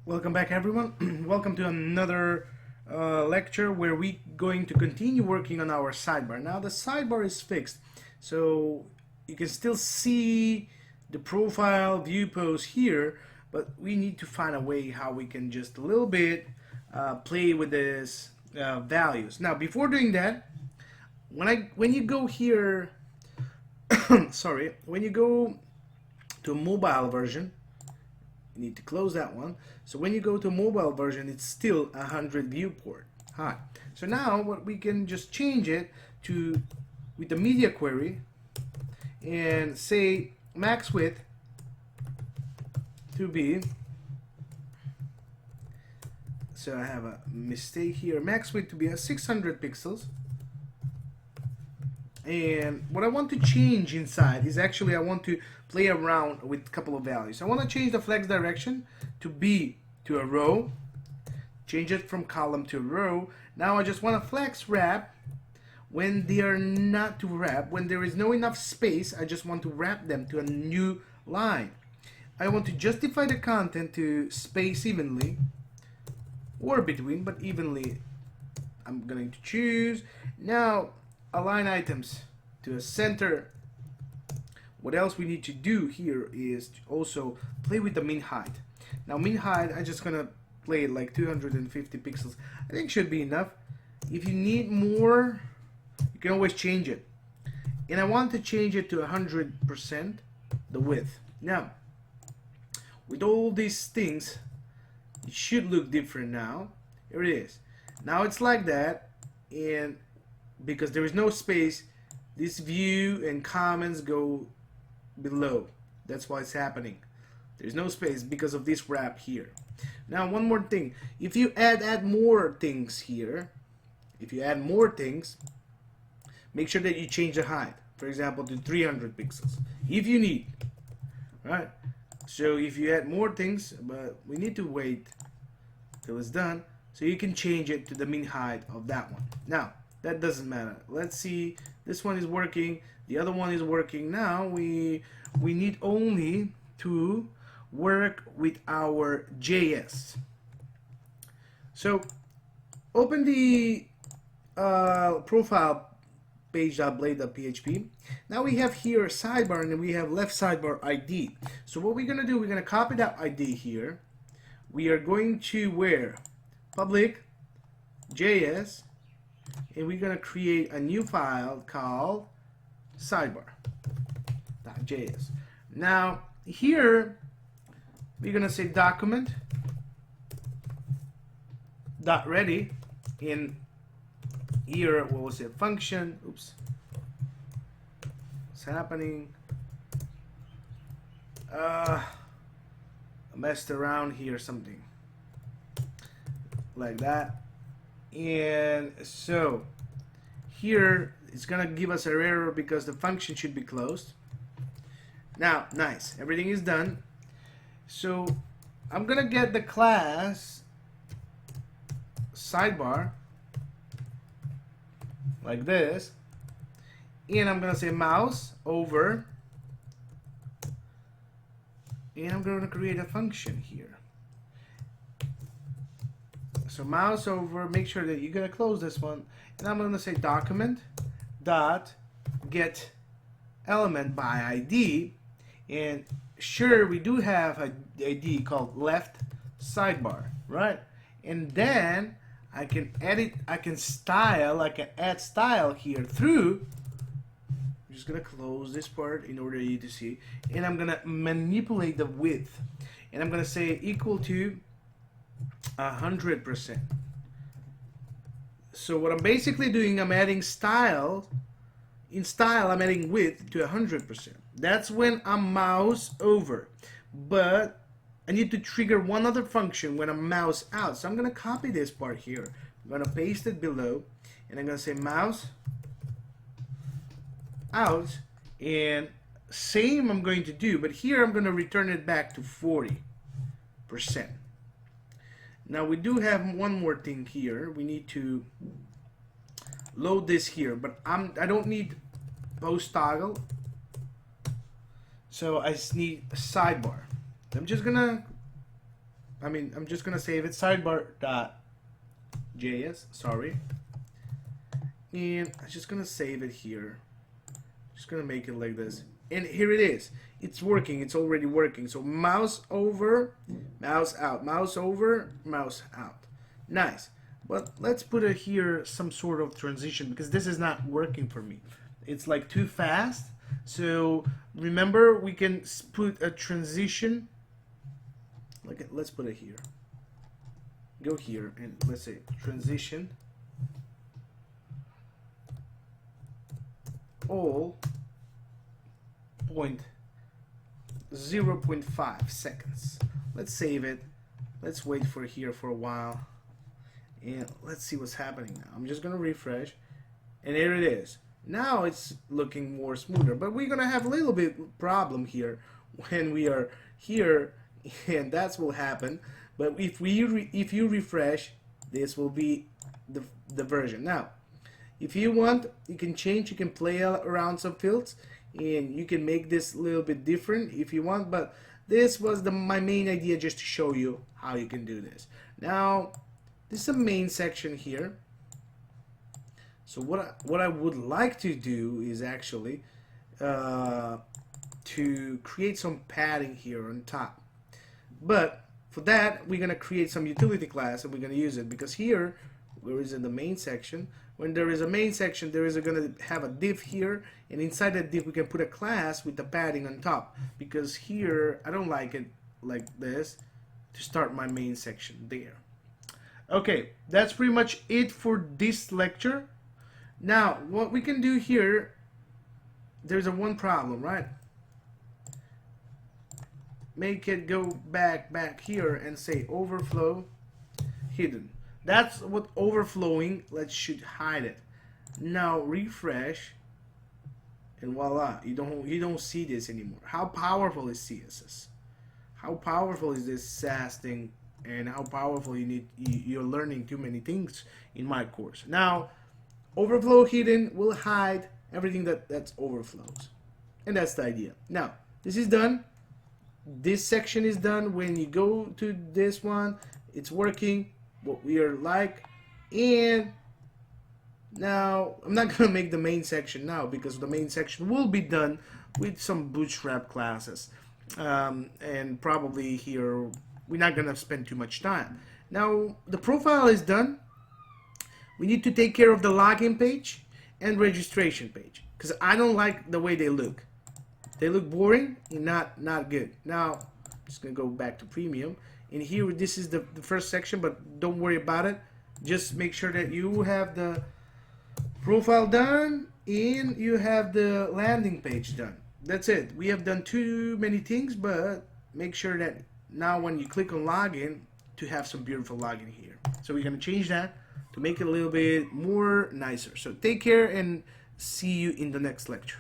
Welcome back, everyone. Welcome to another lecture where we're going to continue working on our sidebar. Now the sidebar is fixed, so you can still see the profile view pose here, but we need to find a way how we can just a little bit play with this values. Now before doing that, when you go here, sorry, when you go to a mobile version, you need to close that one. So when you go to mobile version, it's still 100 viewport high. So now what we can just change it to with the media query and say max width to be, so I have a mistake here, max width to be a 600 pixels. And what I want to change inside is actually I want to play around with a couple of values. I want to change the flex direction to be to a row, change it from column to row. Now I just want to flex wrap when they are not to wrap. When there is no enough space, I just want to wrap them to a new line. I want to justify the content to space evenly or between, but evenly I'm going to choose. Now align items to a center. What else we need to do here is to also play with the min height. Now min height, I'm just gonna play it like 250 pixels. I think should be enough. If you need more, you can always change it. And I want to change it to 100% the width. Now, with all these things, it should look different now. Here it is. Now it's like that, and because there is no space, this view and comments go below. That's why it's happening. There's no space because of this wrap here. Now one more thing, if you add more things here, if you add more things, make sure that you change the height, for example to 300 pixels if you need, right? So if you add more things, but we need to wait till it's done so you can change it to the min height of that one. Now that doesn't matter. Let's see, this one is working, the other one is working. Now we need only to work with our JS. So open the profile page.blade.php. Now we have here a sidebar and then we have left sidebar ID. So what we're gonna do, we're gonna copy that ID here. We are going to where? Public JS, and we're gonna create a new file called sidebar.js. Now here we're gonna say document dot ready, in here what was it, function, oops, what's happening, I messed around here, something like that. And so here it's gonna give us an error because the function should be closed. Now nice, everything is done. So I'm gonna get the class sidebar like this, and I'm gonna say mouse over, and I'm gonna create a function here. So mouse over, make sure that you're gonna close this one, and I'm gonna say document dot get element by ID, and sure we do have a ID called left sidebar, right? And then I can edit, I can add style here through. I'm just gonna close this part in order you to see, and I'm gonna manipulate the width, and I'm gonna say equal to 100%. So what I'm basically doing, I'm adding style. In style, I'm adding width to 100%. That's when I'm mouse over. But I need to trigger one other function when I'm mouse out. So I'm gonna copy this part here. I'm gonna paste it below, and I'm gonna say mouse out, and same I'm going to do, but here I'm gonna return it back to 40%. Now we do have one more thing here. We need to load this here, but I don't need post toggle, so I just need a sidebar. I'm just gonna I'm just gonna save it, sidebar.js, sorry. And I'm just gonna save it here. Just gonna make it like this. And here it is. It's working, it's already working. So mouse over, mouse out, mouse over, mouse out. Nice. But let's put here some sort of transition because this is not working for me. It's like too fast. So remember, we can put a transition. Like, let's put it here. Go here and let's say transition all 0.5 seconds. Let's save it. Let's wait for here for a while. And let's see what's happening now. I'm just gonna refresh, and here it is. Now it's looking more smoother, but we're gonna have a little bit problem here when we are here, and that's what will happen. But if you refresh, this will be the version. Now, if you want, you can change. You can play around some fields, and you can make this a little bit different if you want. But this was my main idea, just to show you how you can do this. Now, this is a main section here. So what I would like to do is actually to create some padding here on top. But for that, we're gonna create some utility class, and we're gonna use it because here, where is in the main section? When there is a main section, there is gonna have a div here, and inside that div we can put a class with the padding on top. Because here I don't like it like this to start my main section there. Okay, that's pretty much it for this lecture. Now, what we can do here, there's one problem, right? Make it go back here and say overflow hidden. That's what overflowing, should hide it. Now refresh, and voila, you don't see this anymore. How powerful is CSS? How powerful is this SaaS thing? And how powerful you're learning too many things in my course. Now, overflow hidden will hide everything that's overflows, and that's the idea. Now, this is done. This section is done. When you go to this one, it's working. What we are like, and now I'm not gonna make the main section now because the main section will be done with some bootstrap classes, and probably here we're not gonna spend too much time. Now the profile is done. We need to take care of the login page and registration page because I don't like the way they look. They look boring and not good. Now I'm just gonna go back to premium. And here, this is the first section, but don't worry about it. Just make sure that you have the profile done and you have the landing page done. That's it. We have done too many things, but make sure that now when you click on login, to have some beautiful login here. So we're going to change that to make it a little bit more nicer. So take care and see you in the next lecture.